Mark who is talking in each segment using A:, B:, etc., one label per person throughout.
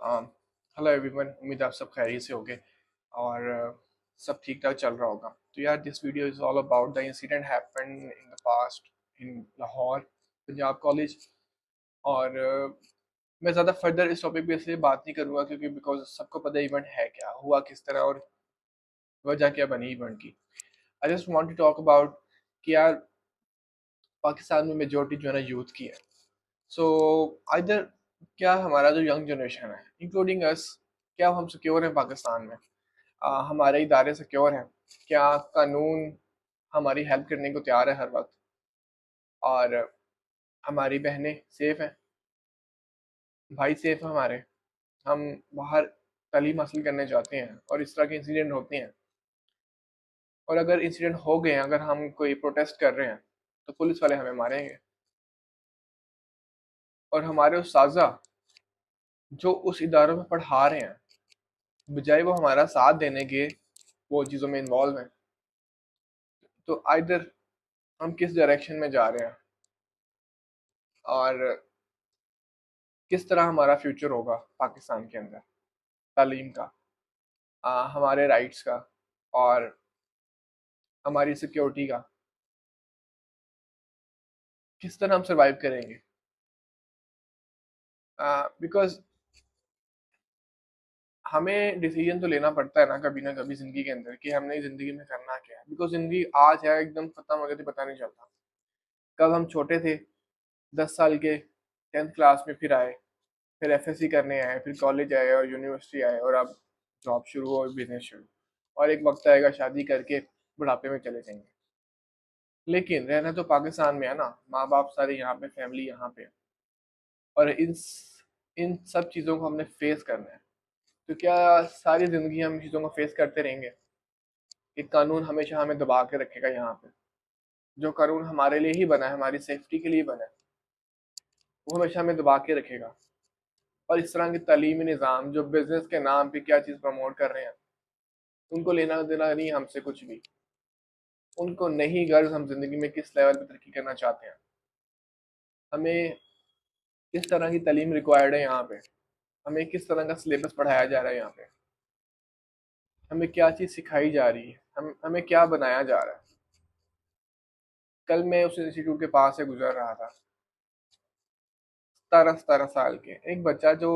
A: Hello everyone, उम्मीद है आप सब खैरियत से होंगे और सब ठीक ठाक चल रहा होगा। तो यार, this video is all about the incident happen in the past in Lahore Punjab college. और मैं ज़्यादा फर्दर इस टॉपिक पे इसलिए बात नहीं करूँगा क्योंकि बिकॉज सबको पता है इवेंट है क्या, हुआ किस तरह और वजह क्या बनी इवेंट की। I just want to talk about कि यार, पाकिस्तान में मेजोरिटी जो है ना यूथ की है। सो आइदर क्या हमारा जो यंग जनरेशन है इंक्लूडिंग अस, क्या हम सिक्योर हैं पाकिस्तान में? हमारे इदारे सिक्योर हैं? क्या कानून हमारी हेल्प करने को तैयार है हर वक्त? और हमारी बहनें सेफ हैं, भाई सेफ हैं हमारे? हम बाहर तालीम हासिल करने जाते हैं और इस तरह के इंसिडेंट होते हैं, और अगर इंसिडेंट हो गए हैं, अगर हम कोई प्रोटेस्ट कर रहे हैं तो पुलिस वाले हमें मारेंगे। और हमारे उस्ताजा जो उस इदारों में पढ़ा रहे हैं, बजाय वो हमारा साथ देने के वो चीज़ों में इन्वॉल्व हैं। तो आइदर हम किस डायरेक्शन में जा रहे हैं और किस तरह हमारा फ्यूचर होगा पाकिस्तान के अंदर, तालीम का, हमारे राइट्स का और हमारी सिक्योरिटी का, किस तरह हम सरवाइव करेंगे? बिकॉज हमें डिसीजन तो लेना पड़ता है ना कभी ज़िंदगी के अंदर कि हमने ज़िंदगी में करना क्या है। बिकॉज ज़िंदगी आज है, एकदम ख़त्म हो गई थी, पता नहीं चलता। कब हम छोटे थे, 10 साल के, 10th क्लास में फिर आए, फिर एफएससी करने आए, फिर कॉलेज आए और यूनिवर्सिटी आए, और अब जॉब शुरू और बिजनेस शुरू, और एक वक्त आएगा शादी करके बुढ़ापे में चले जाएंगे। लेकिन रहना तो पाकिस्तान में है ना, माँ बाप सारे यहाँ पे, फैमिली यहाँ पे, और इन सब चीज़ों को हमने फेस करना है। तो क्या सारी ज़िंदगी हम इन चीज़ों को फेस करते रहेंगे? एक कानून हमेशा हमें दबा के रखेगा यहाँ पे। जो कानून हमारे लिए ही बना है, हमारी सेफ्टी के लिए बना है, वो हमेशा हमें दबा के रखेगा। और इस तरह के तालीमी निज़ाम जो बिजनेस के नाम पे क्या चीज़ प्रमोट कर रहे हैं, उनको लेना देना नहीं है हमसे कुछ भी। उनको नहीं गर्ज हम ज़िंदगी में किस लेवल पे तरक्की करना चाहते हैं, हमें किस तरह की तालीम रिक्वायर्ड है यहाँ पे, हमें किस तरह का सिलेबस पढ़ाया जा रहा है यहाँ पे, हमें क्या चीज़ सिखाई जा रही है, हमें क्या बनाया जा रहा है। कल मैं उस इंस्टीट्यूट के पास से गुजर रहा था, 17 17 साल के एक बच्चा जो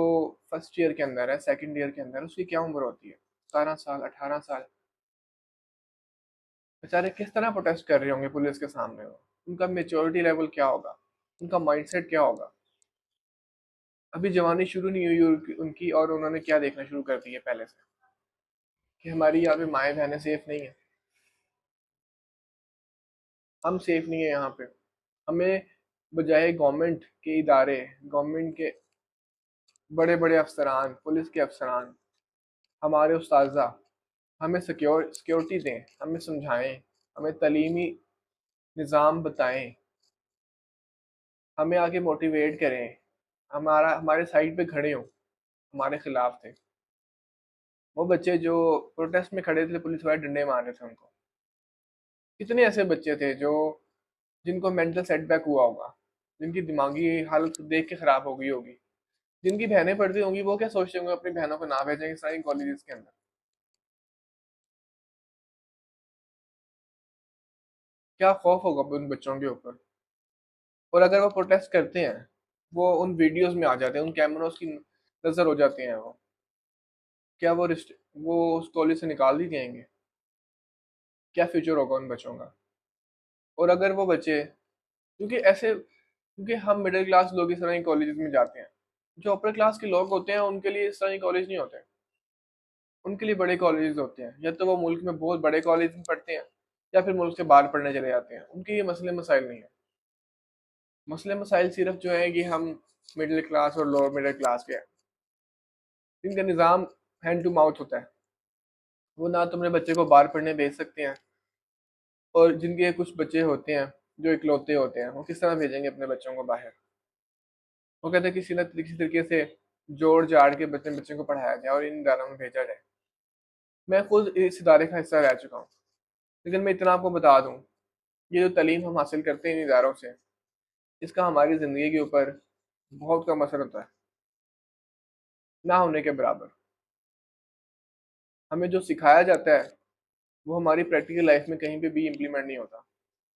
A: फर्स्ट ईयर के अंदर है, सेकंड ईयर के अंदर, उसकी क्या उम्र होती है? 17 साल, 18 साल। बेचारे किस तरह प्रोटेस्ट कर रहे होंगे पुलिस के सामने? वो उनका मेच्योरिटी लेवल क्या होगा, उनका माइंडसेट क्या होगा? अभी जवानी शुरू नहीं हुई उनकी, और उन्होंने क्या देखना शुरू कर दिया पहले से कि हमारी यहाँ पे माएँ बहनें सेफ नहीं है, हम सेफ नहीं है यहाँ पे। हमें बजाय गवर्नमेंट के इदारे, गवर्नमेंट के बड़े बड़े अफसरान, पुलिस के अफसरान, हमारे उस्ताजा हमें सिक्योरिटी दें, हमें समझाएं, हमें तालीमी निज़ाम बताएं, हमें आके मोटिवेट करें, हमारे साइड पे खड़े हों, हमारे खिलाफ थे। वो बच्चे जो प्रोटेस्ट में खड़े थे, पुलिस वाले डंडे मार रहे थे उनको। कितने ऐसे बच्चे थे जो जिनको मेंटल सेटबैक हुआ होगा, जिनकी दिमागी हालत देख के खराब हो गई होगी, जिनकी बहनें पढ़ती होंगी, वो क्या सोचते होंगे अपनी बहनों को ना भेजें इस तरह कॉलेजेस के अंदर? क्या खौफ होगा उन बच्चों के ऊपर? और अगर वो प्रोटेस्ट करते हैं, वो उन वीडियोस में आ जाते हैं, उन कैमरोस की नजर हो जाते हैं, वो क्या वो उस कॉलेज से निकाल दी जाएंगे? क्या फ्यूचर होगा उन बच्चों का? और अगर वो बच्चे, क्योंकि हम मिडिल क्लास लोग इस तरह के कॉलेज में जाते हैं, जो अपर क्लास के लोग होते हैं उनके लिए इस तरह के कॉलेज नहीं होते। उनके लिए बड़े कॉलेज होते हैं, या तो वो मुल्क में बहुत बड़े कॉलेज में पढ़ते हैं, या फिर मुल्क से बाहर पढ़ने चले जाते हैं। उनके ये मसले मसाइल नहीं है। मसले मसाइल सिर्फ जो है कि हम मिडिल क्लास और लोअर मिडिल क्लास के हैं, जिनका निज़ाम हैंड टू माउथ होता है। वो ना तो अपने बच्चे को बाहर पढ़ने भेज सकते हैं, और जिनके कुछ बच्चे होते हैं जो इकलौते होते हैं, वो किस तरह भेजेंगे अपने बच्चों को बाहर? वो कहते हैं किसी न किसी तरीके से जोड़ जाड़ के बच्चे बच्चे को पढ़ाया जाए और इन इदारों में भेजा जाए। मैं खुद इस इदारे का हिस्सा रह चुका हूँ, लेकिन मैं इतना आपको बता दूँ, ये जो तालीम हम हासिल करते हैं इन इदारों से, इसका हमारी ज़िंदगी के ऊपर बहुत कम असर होता है। ना होने के बराबर। हमें जो सिखाया जाता है वो हमारी प्रैक्टिकल लाइफ में कहीं पे भी इम्प्लीमेंट नहीं होता,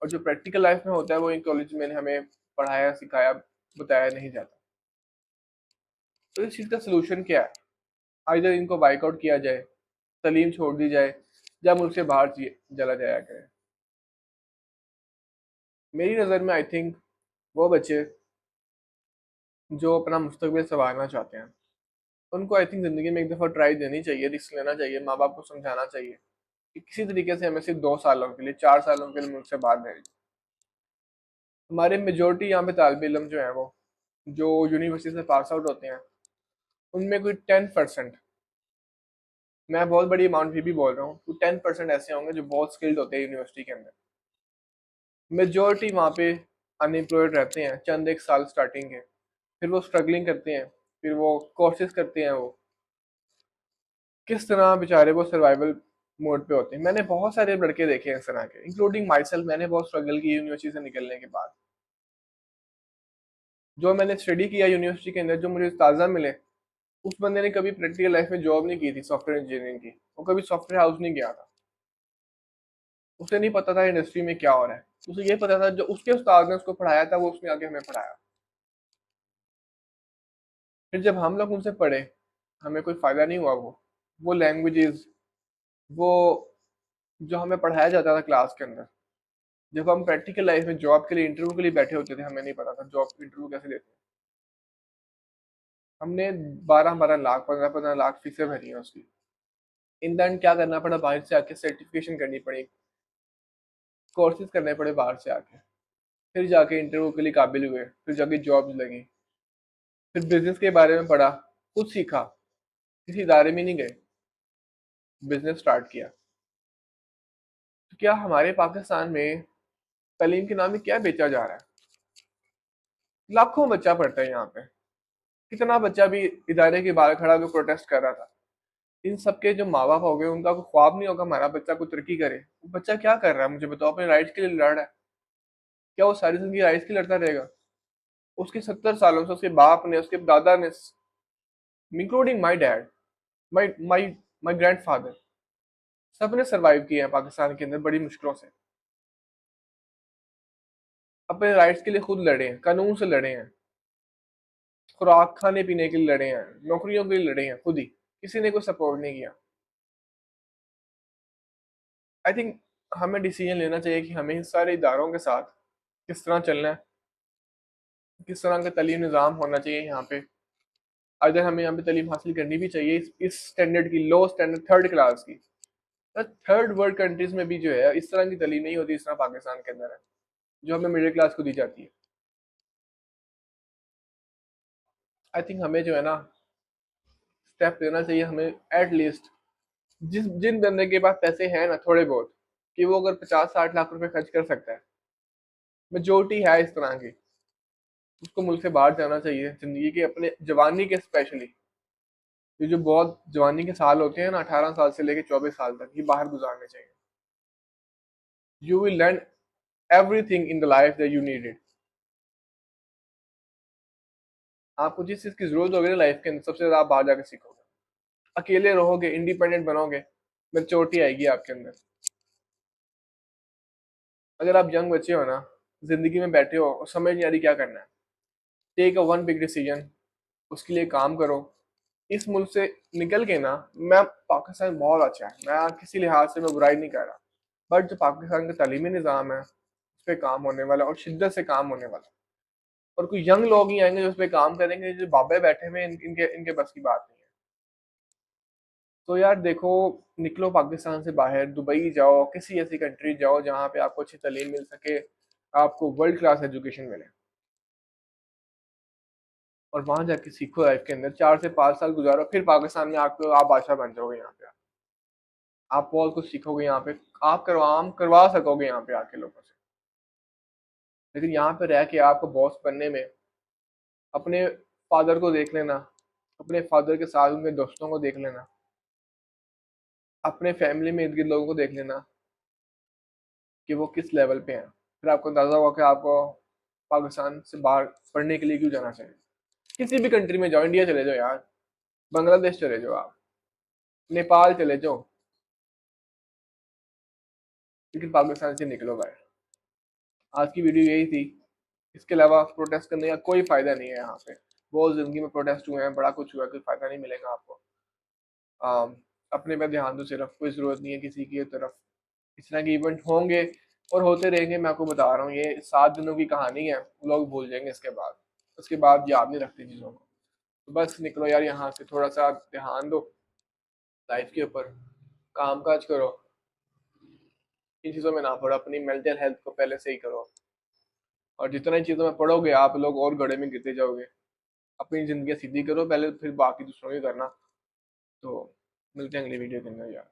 A: और जो प्रैक्टिकल लाइफ में होता है वो इन कॉलेज में हमें पढ़ाया सिखाया बताया नहीं जाता। तो इस चीज़ का सोल्यूशन क्या है? आइदर इनको बाइकआउट किया जाए, तालीम छोड़ दी जाए, या मुल्क से बाहर चला जाया करे। मेरी नज़र में आई थिंक वो बच्चे जो अपना मुस्तकबिल संवारना चाहते हैं उनको आई थिंक ज़िंदगी में एक दफ़ा ट्राई देनी चाहिए, रिस्क लेना चाहिए, माँ बाप को समझाना चाहिए कि किसी तरीके से हमें सिर्फ 2 सालों के लिए 4 सालों के लिए मुल्क से बाहर भेज। हमारे मेजोरिटी यहाँ पे तालिब इलम जो है वो जो यूनिवर्सिटी से पास आउट होते हैं उनमें कोई 10%, मैं बहुत बड़ी अमाउंट भी बोल रहा हूँ, तो 10% ऐसे होंगे जो बहुत स्किल्ड होते हैं यूनिवर्सिटी के अंदर। मेजोरिटी वहाँ पे अनएम्प्लॉयड रहते हैं चंद एक साल स्टार्टिंग के, फिर वो स्ट्रगलिंग करते हैं, फिर वो कोर्सेज करते हैं, वो किस तरह बेचारे वो सर्वाइवल मोड पे होते हैं। मैंने बहुत सारे लड़के देखे हैं इस तरह के, इंक्लूडिंग माई सेल्फ। मैंने बहुत स्ट्रगल की यूनिवर्सिटी से निकलने के बाद। जो मैंने स्टडी किया यूनिवर्सिटी के अंदर, जो मुझे ताज़ा मिले, उस बंदे ने कभी प्रैक्टिकल लाइफ में जॉब नहीं की थी सॉफ्टवेयर इंजीनियरिंग की, वो कभी सॉफ्टवेयर हाउस नहीं गया था, उसे नहीं पता था इंडस्ट्री में क्या हो रहा है। उसे ये पता था जो उसके उस्ताद ने उसको पढ़ाया था वो उसने आगे हमें पढ़ाया। फिर जब हम लोग उनसे पढ़े हमें कोई फायदा नहीं हुआ। वो लैंग्वेजेस, वो जो हमें पढ़ाया जाता था क्लास के अंदर, जब हम प्रैक्टिकल लाइफ में जॉब के लिए इंटरव्यू के लिए बैठे होते थे हमें नहीं पता था जॉब इंटरव्यू कैसे लेते हैं। हमने 12-12 लाख 15-15 लाख फीसें भरी हैं उसकी। इन द एंड क्या करना पड़ा, बाहर से आके सर्टिफिकेशन करनी पड़ी, कोर्सेज करने पड़े बाहर से आके, फिर जाके इंटरव्यू के लिए काबिल हुए, फिर जाके जॉब लगी, फिर बिजनेस के बारे में पढ़ा, खुद सीखा, किसी इदारे में नहीं गए, बिजनेस स्टार्ट किया। तो क्या हमारे पाकिस्तान में तालीम के नाम में क्या बेचा जा रहा है? लाखों बच्चा पढ़ता है यहाँ पे, कितना बच्चा भी इदारे के बाहर खड़ा होकर प्रोटेस्ट कर रहा था। इन सबके जो माँ बाप हो गए उनका कोई ख्वाब नहीं होगा हमारा बच्चा को तरक्की करे। वो बच्चा क्या कर रहा है मुझे बताओ, अपने राइट्स के लिए लड़ रहा है? क्या वो सारी जिंदगी राइट्स की लड़ता रहेगा? उसके 70 सालों से उसके बाप ने, उसके दादा ने, including my dad, my my my grandfather, सबने सरवाइव किया है पाकिस्तान के अंदर बड़ी मुश्किलों से, अपने राइट्स के लिए खुद लड़े हैं, कानून से लड़े हैं, खुराक खाने पीने के लिए लड़े हैं, नौकरियों के लिए लड़े हैं खुद ही, किसी ने कोई सपोर्ट नहीं किया। आई थिंक हमें डिसीजन लेना चाहिए कि हमें इन सारे इदारों के साथ किस तरह चलना है, किस तरह का तालीम निज़ाम होना चाहिए यहाँ पे। अगर हमें यहाँ पे तालीम हासिल करनी भी चाहिए इस स्टैंडर्ड की, लो स्टैंडर्ड थर्ड क्लास की, थर्ड वर्ल्ड कंट्रीज में भी जो है इस तरह की तालीम नहीं होती इस तरह पाकिस्तान के अंदर है जो हमें मिडिल क्लास को दी जाती है। आई थिंक हमें जो है ना स्टेप लेना चाहिए, हमें एट लीस्ट जिन बंदे के पास पैसे हैं ना थोड़े बहुत, कि वो अगर 50-60 लाख रुपए खर्च कर सकता है, मेजोरिटी है इस तरह की, उसको मुल्क से बाहर जाना चाहिए जिंदगी के अपने जवानी के स्पेशली। ये जो बहुत जवानी के साल होते हैं ना 18 साल से लेकर 24 साल तक, ये बाहर गुजारने चाहिए। You will learn everything in the life that you needed. आपको जिस चीज की जरूरत होगी ना लाइफ के अंदर, सबसे ज्यादा आप बाहर जाकर सीखोगे, अकेले रहोगे, इंडिपेंडेंट बनोगे, मैच्योरिटी आएगी आपके अंदर। अगर आप यंग बच्चे हो ना, जिंदगी में बैठे हो और समझ नहीं आ रही क्या करना है, take a one big decision, उसके लिए काम करो। इस मुल्क से निकल के ना, मैं पाकिस्तान बहुत अच्छा है, मैं किसी लिहाज से मैं बुराई नहीं कर रहा, बट जो पाकिस्तान का तालीमी निज़ाम है उस पर काम होने वाला और शिद्दत से काम होने वाला। और कोई यंग लोग ही आएंगे जो उस पर काम करेंगे, जो बाबे बैठे हुए हैं, इनके बस की बात नहीं है। तो यार देखो, निकलो पाकिस्तान से बाहर, दुबई जाओ, किसी ऐसी कंट्री जाओ जहाँ पे आपको अच्छी तालीम मिल सके, आपको वर्ल्ड क्लास एजुकेशन मिले, और वहां जाके सीखो लाइफ के अंदर, 4 से 5 साल गुजारो, फिर पाकिस्तान में आपको आप बादशाह बन जाओगे यहाँ पे। आप बहुत कुछ सीखोगे यहाँ पे, आप करवा सकोगे यहाँ पे आके लोगों से। लेकिन यहाँ पे रह के आपको बॉस बनने में अपने फादर को देख लेना, अपने फादर के साथ उनके दोस्तों को देख लेना, अपने फैमिली में इर्द गिर्द लोगों को देख लेना कि वो किस लेवल पे हैं, फिर आपको अंदाजा होगा कि आपको पाकिस्तान से बाहर पढ़ने के लिए क्यों जाना चाहिए। किसी भी कंट्री में जाओ, इंडिया चले जाओ यार, बांग्लादेश चले जाओ आप, नेपाल चले जाओ, लेकिन पाकिस्तान से निकलो भाई। आज की वीडियो यही थी। इसके अलावा प्रोटेस्ट करने का कोई फायदा नहीं है यहाँ पे। बहुत जिंदगी में प्रोटेस्ट हुए हैं, बड़ा कुछ हुआ है, कोई फायदा नहीं मिलेगा आपको। आम, अपने पे ध्यान दो सिर्फ, कोई जरूरत नहीं है किसी की तरफ। इस तरह के इवेंट होंगे और होते रहेंगे, मैं आपको बता रहा हूँ। ये 7 दिनों की कहानी है, लोग भूल जाएंगे इसके बाद। उसके बाद याद नहीं रखते चीज़ों को। तो बस निकलो यार यहाँ से, थोड़ा सा ध्यान दो लाइफ के ऊपर, काम काज करो, इन चीज़ों में ना पड़ो, अपनी मेंटल हेल्थ को पहले सही करो। और जितना इन चीज़ों में पढ़ोगे आप लोग और गड्ढे में गिरते जाओगे। अपनी ज़िंदगी सीधी करो पहले, फिर बाकी दूसरों की करना। तो मिलते हैं अगली वीडियो के अंदर यार।